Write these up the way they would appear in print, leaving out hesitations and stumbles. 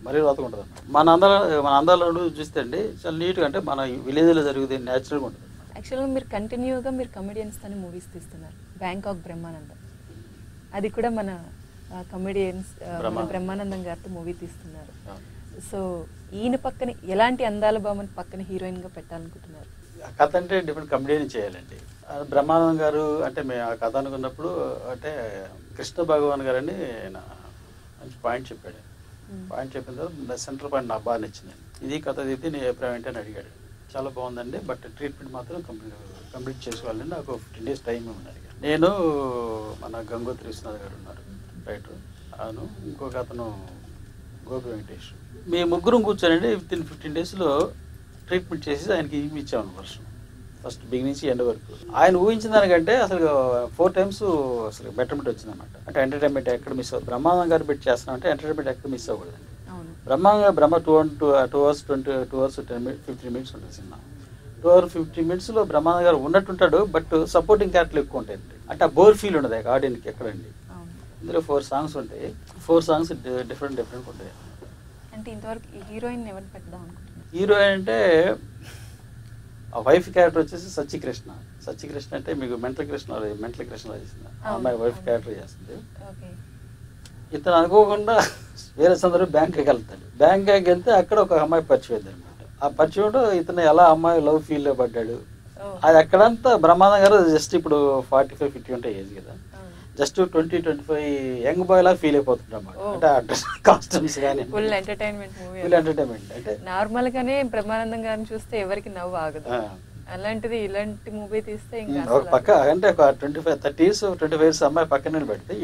మరీ రోతగా ఉంటుంది. మన అందాలు చూస్తే అండి చాలా నీట్గా, అంటే మన విలేజ్లో జరిగేది న్యాచురల్గా ఉంటుంది. యాక్చువల్గా మీరు కంటిన్యూగా మీరు కమెడియన్స్తోనే మూవీస్ తీస్తున్నారు. బ్యాంకాక్ బ్రహ్మానందం, అది కూడా మన కమెడియన్స్ బ్రహ్మానందం గారితో మూవీ తీస్తున్నారు. సో ఈయన పక్కన ఎలాంటి అందాల భామని పక్కన హీరోయిన్గా పెట్టాలనుకుంటున్నారు? కథ అంటే డిఫరెంట్ కమెడియన్ చేయాలండి. బ్రహ్మానందం గారు అంటే మేము ఆ కథ అనుకున్నప్పుడు అంటే కృష్ణ భగవాన్ గారు అని మంచి పాయింట్ చెప్పాడు. పాయింట్ చెప్పిన తర్వాత సెంట్రల్ పాయింట్ నాకు బాగా నచ్చిందండి. ఇది కథ తీస్తే నీ అభిప్రాయం ఏంటని అడిగాడు. చాలా బాగుందండి, బట్ ట్రీట్మెంట్ మాత్రం కంప్లీట్ చేసుకోవాలండి, నాకు 15 days టైం ఉన్నది. నేను మన గంగోత్రి విశ్వనాథ్ గారు ఉన్నారు రైటర్, అవును, ఇంకొక అతను గోపి వెంకటేష్, మీ ముగ్గురం కూర్చోనండి వితిన్ 15 days ట్రీట్మెంట్ చేసి ఆయనకి ఇచ్చాము వర్షం ఫస్ట్ బిగినింగ్ నుంచి ఎండ్ వరకు. ఆయన ఊహించిన దానికంటే అసలు 4 times అసలు బెటర్మెంట్ వచ్చిందన్నమాట. అంటే ఎంటర్టైన్మెంట్ ఎక్కడ మిస్ అవ్వదు. బ్రహ్మానందం గారు పెట్టి చేస్తున్నాం అంటే ఎంటర్టైన్మెంట్ ఎక్కడ మిస్ అవ్వకూడదండి. బ్రహ్మ 2 hours 15 minutes ఉంటుంది సినిమా. 2 hours 15 minutes బ్రహ్మానందం గారు ఉన్నట్టుంటాడు, బట్ సపోర్టింగ్ క్యారెక్టర్లు ఎక్కువ ఉంటాయండి. అంటే ఆ బోర్ ఫీల్ ఉండదు ఆడియన్కి ఎక్కడండి. ఇందులో 4 songs ఉంటాయి, 4 songs డిఫరెంట్ ఉంటాయి. అంటే ఇంతవరకు హీరోయిన్ ఎవరు పెడదాం అనుకుంటున్నారు? హీరోయిన్ అంటే ఆ వైఫ్ క్యారెక్టర్ వచ్చేసి సత్యకృష్ణ అంటే మీకు మెంటల్ కృష్ణ చేసింది, ఆ అమ్మాయి వైఫ్ క్యారెక్టర్ చేస్తుంది. ఇతను అనుకోకుండా వేరే సందర్భం బ్యాంకాక్ వెళ్తాడు. బ్యాంకాక్ వెళ్తే అక్కడ ఒక అమ్మాయి పరిచయం అయింది అనమాట. ఆ పరిచయం ఇతను ఎలా అమ్మాయి లవ్ ఫీల్ లో పడ్డాడు, అది అక్కడంతా బ్రహ్మానందం గారు జస్ట్ ఇప్పుడు 45-50 ఉంటాయి ఏజ్ కదా, జస్ట్ 20-25 యంగ్ బాయ్ లా ఫీల్ అయిపోతుంటాం అంటే డ్రెస్ కాస్ట్యూమ్స్ కానీ ఫుల్ ఎంటర్టైన్మెంట్ మూవీ. అంటే నార్మల్ గానే బ్రహ్మానందం గారిని చూస్తే ఎవరికి నవ్వు ఆగదు, అలాంటిది ఇలాంటి మూవీ తీస్తే ఇంకా ఒక పక్క అంటే ఒక 25 years అమ్మాయి పక్కన పెడితే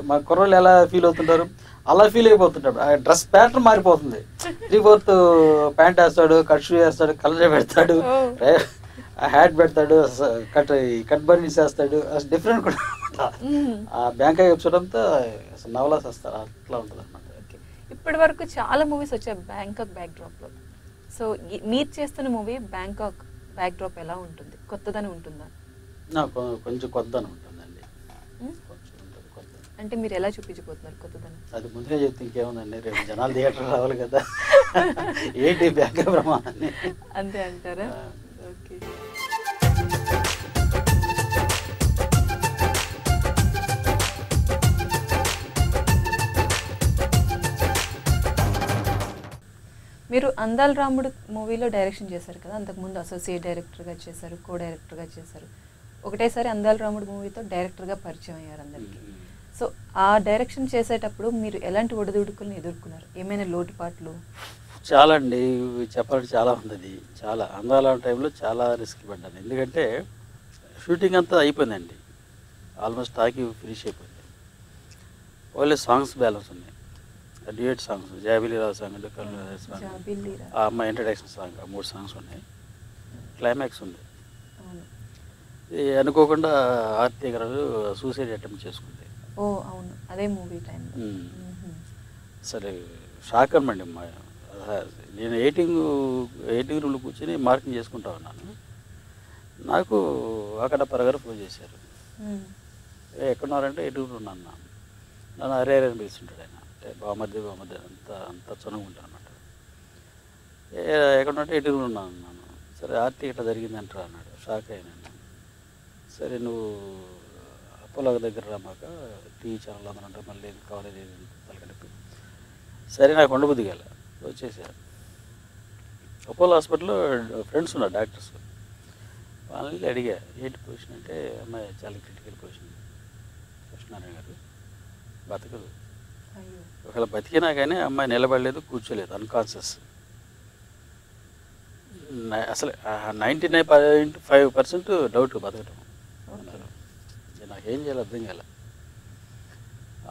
మా కుర్రోళ్ళు ఎలా ఫీల్ అవుతుంటారు, అలా ఫీల్ అయిపోతుంటాడు. ఆ డ్రెస్ ప్యాటర్న్ మారిపోతుంది. 3/4 ప్యాంట్ వేస్తాడు, కట్ షూ వేస్తాడు, కలర్ పెడతాడు, హ్యాట్ పెడతాడు, కట్ బర్నీస్ వేస్తాడు, డిఫరెంట్ కూడా. ఆ బ్యాంకాక్ ఎపిసోడ్ అంతా నవలాస్ వస్తారు, అట్లా ఉంటుంది అనమాట. ఇప్పటి వరకు చాలా మూవీస్ వచ్చాయి బ్యాంకాక్ బ్యాక్ డ్రాప్ లో. సో మీరు చేస్తున్న మూవీ బ్యాంకాక్ బ్యాక్ డ్రాప్ ఎలా ఉంటుంది? కొత్తదని ఉంటుందా? కొంచెం కొత్తదని ఉంటుందండి. అంటే మీరు ఎలా చూపించబోతున్నారు కొత్తదని? అది ముందుగా చెప్తే ఇంకేముందండి, రేపు జనాలు థియేటర్ రావాలి కదా, ఏంటి బ్యాంకాక్ బ్రహ్మాన్ని అంతే అంటారా? ఓకే. మీరు అందాల రాముడు మూవీలో డైరెక్షన్ చేశారు కదా, అంతకుముందు అసోసియేట్ డైరెక్టర్గా చేశారు, కో డైరెక్టర్గా చేశారు. ఒకటేసారి అందాల రాముడు మూవీతో డైరెక్టర్గా పరిచయం అయ్యారు అందరికీ. సో ఆ డైరెక్షన్ చేసేటప్పుడు మీరు ఎలాంటి ఒడిదుడుకులను ఎదుర్కొన్నారు? ఏమైనా లోటుపాట్లు? చాలా అండి, చెప్పాలంటే చాలా ఉంది. చాలా అందాల టైంలో చాలా రిస్క్ పడ్డాను, ఎందుకంటే షూటింగ్ అంతా అయిపోయిందండి, ఆల్మోస్ట్ టాకీ ఫినిష్ అయిపోయింది. ఓన్లీ సాంగ్స్ బ్యాలెన్స్ ఉన్నాయి, డ్యూయట్ సాంగ్స్, జాబిలీరా సాంగ్, సాంగ్, ఆ అమ్మాయి ఇంట్రడక్షన్ సాంగ్, 3 songs ఉన్నాయి. క్లైమాక్స్ ఉంది. అనుకోకుండా ఆర్తి గారు సూసైడ్ అటెంప్ట్ చేసుకుంది. ఓ అవును, అదే మూవీ టైం. సరే షాక్ అనమండి. నేను ఎయిటింగ్ రూమ్లో కూర్చొని మార్కింగ్ చేసుకుంటా ఉన్నాను. నాకు అక్కడ గారు ఫోన్ చేశారు. ఎక్కడున్నారంటే ఎయిటింగ్ రూమ్ ఉన్నాను. నన్ను అరే అని పిలుస్తుంటాడు ఆయన. అంటే బామర్ది అంత చనువు ఉంటాను అనమాట. ఎక్కడుంటే ఎయిటింగ్ రూమ్ ఉన్నాను. సరే ఆర్తి ఇట్లా జరిగిందంటారా అన్నాడు. షాక్ అయినాను. సరే నువ్వు అపోలో దగ్గర రామాక టీవీ ఛానల్ అందరూ అంటే మళ్ళీ కాలేజ్ తలకడిపి, సరే నాకు ఉండబుద్ధి గల వచ్చేసారు. అపోలో హాస్పిటల్లో ఫ్రెండ్స్ ఉన్నారు డాక్టర్స్, వాళ్ళని అడిగా ఏంటి పొజిషన్ అంటే, అమ్మాయి చాలా క్రిటికల్ పొజిషన్, కృష్ణారాయణ గారు బతకదు, ఒకవేళ బతికినా కానీ అమ్మాయి నిలబడలేదు, కూర్చోలేదు, అన్కాన్షియస్. అసలు 99.5% డౌట్ బతకటం అన్నారు. నాకేం చేయాలి అర్థం కాల.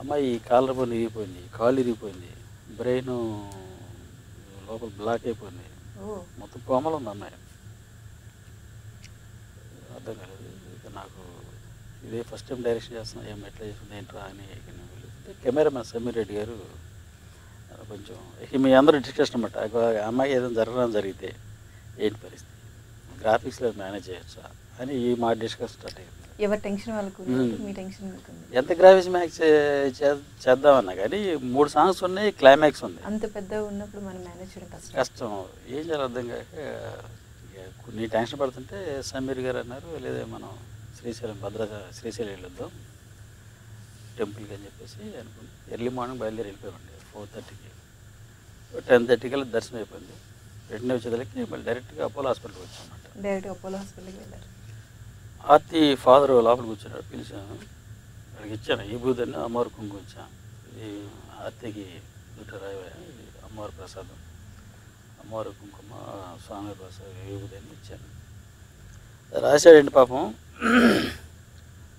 అమ్మాయి కాలర్ బోన్ ఇరిగిపోయింది, కాళ్ళు ఇరిగిపోయింది, బ్రెయిన్ లోపల బ్లాక్ అయిపోయింది, మొత్తం కోమలు ఉంది అమ్మాయి. అర్థం కాలేదు. ఇక నాకు ఇదే ఫస్ట్ టైం డైరెక్షన్ చేస్తున్నా, ఏం ఎట్లా చేస్తుంది ఏంట్రా అని కెమెరామెన్ సమీర్ రెడ్డి గారు కొంచెం మీ అందరూ డిస్కషన్ అనమాట. అమ్మాయి ఏదైనా జరిగితే ఏంటి పరిస్థితి, గ్రాఫిక్స్లో మేనేజ్ చేయొచ్చా అని మా డిస్కషన్ స్టార్ట్ అయింది. ఎవరి టెన్షన్ వాళ్ళకు మీ టెన్షన్ మీకుంది. ఎంత గ్రాఫిక్స్ మ్యాక్స్ చేద్దామన్నా కానీ 3 సాంగ్స్ ఉన్నాయి, క్లైమాక్స్ ఉంది. అంత పెద్దగా ఉన్నప్పుడు మనం మేనేజ్ చేయడం కష్టం. ఏం చేయాలి అర్థం కాక కొన్ని టెన్షన్ పడుతుంటే సమీర్ గారు అన్నారు, లేదా మనం శ్రీశైలం వెళ్ళొద్దాం టెంపుల్కి అని చెప్పేసి అనుకుంది. ఎర్లీ మార్నింగ్ బయలుదేరి వెళ్ళిపోయామండి. 4:30కి 10:30 దర్శనం అయిపోయింది. వెంటనే వచ్చేదానికి మళ్ళీ డైరెక్ట్గా అపోలో హాస్పిటల్కి వచ్చామన్నమాట. డైరెక్ట్గా అపోలో హాస్పిటల్కి వెళ్ళారు. ఆర్తి ఫాదర్ లోపలికి కూర్చున్నాడు, పిలిచాను. అక్కడికి ఇచ్చాను ఈ బూదని అమ్మవారి కుంకుమ ఇచ్చాను. ఇది ఆర్తికి ఇది అమ్మవారి ప్రసాదం, అమ్మవారి కుంకుమ, స్వామి ప్రసాదం ఈ బూదని ఇచ్చాను. రాశాడండి పాపం.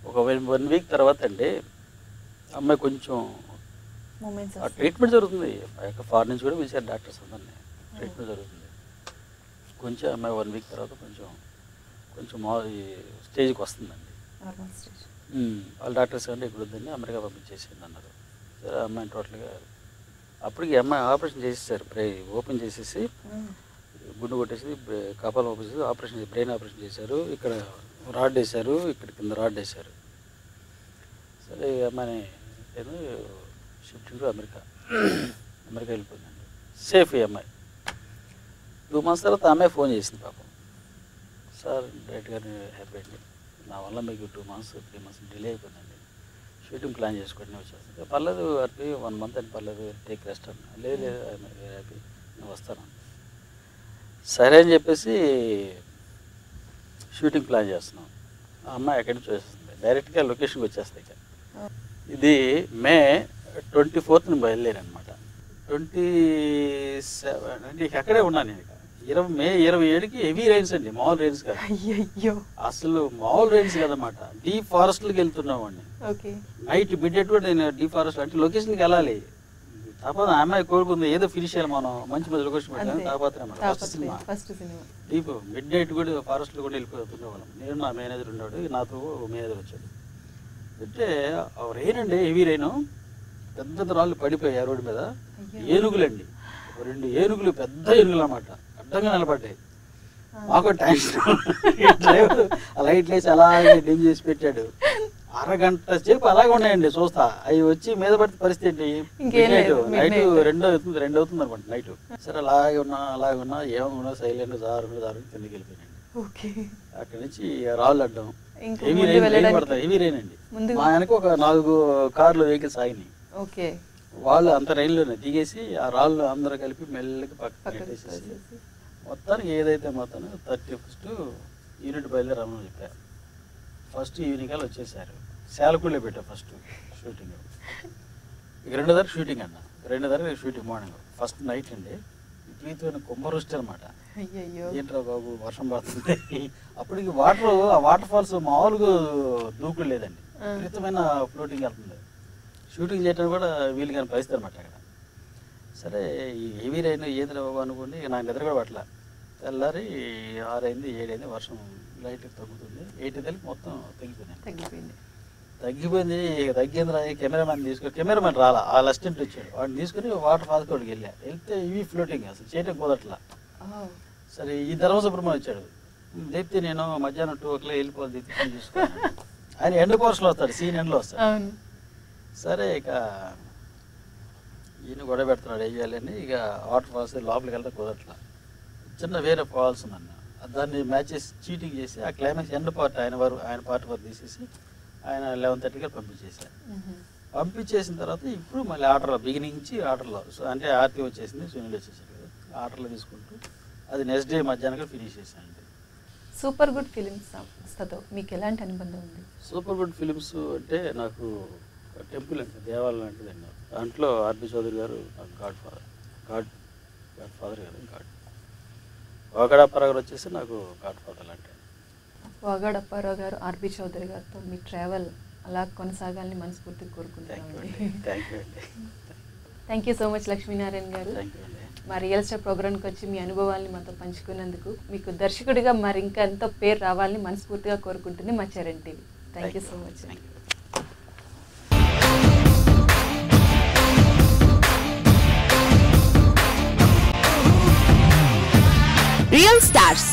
ఒక 1 వీక్ తర్వాత అండి అమ్మాయి కొంచెం ట్రీట్మెంట్ జరుగుతుంది. ఫారెన్ నుంచి కూడా పిలిచారు డాక్టర్స్ అందరినీ. ట్రీట్మెంట్ జరుగుతుంది. కొంచెం అమ్మాయి 1 వీక్ తర్వాత కొంచెం స్టేజ్కి వస్తుందండి. వాళ్ళ డాక్టర్స్ అంటే ఇక్కడ వద్దని అమెరికా పంపించేసింది అన్నారు. సరే అమ్మాయిని టోటల్గా అప్పటికి అమ్మాయి ఆపరేషన్ చేసేసారు. ఓపెన్ చేసేసి గుండు కొట్టేసి కపాలం ఓపెన్ చేసి బ్రెయిన్ ఆపరేషన్ చేశారు. ఇక్కడ రాడ్ వేశారు, ఇక్కడ కింద రాడ్ వేశారు. సరే అమ్మాయిని నేను షిఫ్టింగ్ టు అమెరికా వెళ్ళిపోయిందండి. సేఫ్ ఈ అమ్మాయి. 2 months తర్వాత అమ్మాయి ఫోన్ చేసింది పాపం. సార్ డైరెక్ట్ గారిని హ్యాపీ అండి, నా వల్ల మీకు 2 months 3 months డిలే అయిపోయిందండి, షూటింగ్ ప్లాన్ చేసుకొని వచ్చేస్తుంది. పర్లేదు హ్యాపీ 1 month అని పర్లేదు, టేక్ రెస్ట్ అన్న. లేదు హ్యాపీ నేను వస్తాను. సరే అని చెప్పేసి షూటింగ్ ప్లాన్ చేస్తున్నాం. ఆ అమ్మాయి ఎక్కడి నుంచి వచ్చేస్తుంది, డైరెక్ట్గా లొకేషన్కి వచ్చేస్తాయి. ఇది మే 24th బయలుదేరనమాట. 27 అంటే అక్కడే ఉన్నాను నేను. మే 27కి హెవీ రైన్స్ అండి, మామూలు రైన్స్ కాదు. అసలు మామూలు రైన్స్ కదన్నమాట. డీప్ ఫారెస్ట్కి వెళ్తున్నామండి. నైట్ మిడ్నైట్ కూడా నేను డీప్ ఫారెస్ట్ అంటే లొకేషన్కి వెళ్ళాలి. తర్వాత అమ్మాయి కోరుకుంది ఏదో ఫినిష్ చేయాలి, మనం మంచి లొకేషన్ పెట్టాలి. ఫస్ట్ సినిమా డీప్ మిడ్నైట్ కూడా ఫారెస్ట్లో కూడా వెళ్ళిపోతుండే వాళ్ళం. నేను నా మేనేజర్ ఉన్నాడు, నాతో మేనేజర్ వచ్చాడు. అంటే రెయిన్ అండి, హెవీ రెయిన్. పెద్ద రాళ్ళు పడిపోయాయి రోడ్డు మీద. ఏనుగులండి, 2 ఏనుగులు, పెద్ద ఏనుగులు అన్నమాట, అడ్డంగా నిలబడ్డాయి. మాకు టెన్షన్. డ్రైవర్ ఆ లైట్ వేసి అలాగే డిమ్ చేసి పెట్టాడు. అరగంట సేపు అలాగే ఉన్నాయండి చూస్తా. అవి వచ్చి మీద పడితే పరిస్థితి నైట్ 2 అవుతుంది అనుకోండి నైట్. సరే అలాగే ఉన్నా ఏమన్నా సైలెంట్ జారు కిందకి వెళ్ళిపోయినండి. అక్కడి నుంచి రాళ్ళు అడ్డం, హెవీ రెయిన్ అండి. మా వెనక ఒక 4 కార్లు వెహికల్స్ ఆగినాయి. వాళ్ళు అంత రైల్లోనే దిగేసి ఆ రాళ్ళు అందరూ కలిపి మెల్లకి పక్కన పెట్టేసేసి మొత్తానికి ఏదైతే మొత్తం 31st యూనిట్ బయలుదేరమని చెప్పారు. ఫస్ట్ ఈవినింగ్ అలా వచ్చేసారు. శాలకుళ్ళే పెట్టారు ఫస్ట్ షూటింగ్. ఇక 2వ తారీఖు షూటింగ్ అన్న. 2వ తారీఖు షూటింగ్ మార్నింగ్. ఫస్ట్ నైట్ అండి విపరీతమైన కుంభవృష్టి అనమాట. ఏంట్రా బాబు వర్షం పడుతుంది. అప్పటికి ఆ వాటర్ ఫాల్స్ మామూలుగా దూకులు లేదండి, విపరీతమైన ఫ్లోటింగ్ వెళ్తుంది. షూటింగ్ చేయడానికి కూడా వీలు కానీ పరిస్థితి అనమాట అక్కడ. సరే ఈ హెవీ రైన్ ఏది బాబు అనుకోండి, నాకు నిద్ర కూడా పట్ల. తెల్లారి 6 అయింది 7 అయింది, వర్షం లైట్గా తగ్గుతుంది. 8 మొత్తం తగ్గిపోయింది. తగ్గింది కెమెరామెన్ రాలా, ఆ అసిస్టెంట్ వచ్చాడు. వాడిని తీసుకుని వాటర్ ఫాల్స్ తోటికి వెళ్తే ఇవి ఫ్లోటింగ్ అసలు చేయటం కుదరట్లా. సరే ఈ ధర్మసుబ్రహ్మణ్యం వచ్చాడు. లేపితే నేను మధ్యాహ్నం 2 o'clock వెళ్ళిపోవాలి చూసుకున్నాను. ఆయన ఎండ్ కోర్స్లో వస్తాడు, సీన్ ఎండ్లో వస్తాడు. సరే ఇక ఈయన గొడవ పెడుతున్నాడు ఏం చేయాలని. ఇక వాటర్ ఫాల్స్ లోపలికి వెళ్తే కుదరట్లా. చిన్న వేరే ఫాల్స్ ఉందన్న, దాన్ని మ్యాచ్ చేసి చీటింగ్ చేసి ఆ క్లైమాక్స్ ఎండ్ పార్ట్ ఆయన పార్ట్ వరకు తీసేసి ఆయన 11:30కి పంపించేశారు. పంపించేసిన తర్వాత ఇప్పుడు మళ్ళీ ఆర్డర్లో బిగినింగ్ నుంచి ఆర్డర్లో అంటే ఆర్టీ వచ్చేసింది, సునీల్ వచ్చేసాడు కదా, ఆర్డర్లో తీసుకుంటూ అది నెక్స్ట్ డే మధ్యాహ్నం ఫినిష్ చేశానండి. సూపర్ గుడ్ ఫిలిమ్స్ సంస్థతో మీకు ఎలాంటి అనుబంధం ఉంది? సూపర్ గుడ్ ఫిలిమ్స్ అంటే నాకు టెంపుల్ అంటే దేవాలయం లాంటిదండి. దాంట్లో ఆర్బి చౌదరి గారు నాకు గాడ్ ఫాదర్ గారు. వాగాడ అప్పారావు గారు వచ్చేసి నాకు గాడ్ ఫాదర్ లాంటి. వాగాడ అప్పారావు గారు, ఆర్బి చౌదరి గారితో మీ ట్రావెల్ అలా కొనసాగాలని మనస్ఫూర్తిగా కోరుకుంటున్నాను. Thank you so much Lakshminarayana గారు. మా రియల్ స్టార్ ప్రోగ్రామ్కి వచ్చి మీ అనుభవాల్ని మాతో పంచుకున్నందుకు మీకు దర్శకుడిగా మరి ఇంకా ఎంతో పేరు రావాలని మనస్ఫూర్తిగా కోరుకుంటుంది మా Charan TV. Thank you so much. Real stars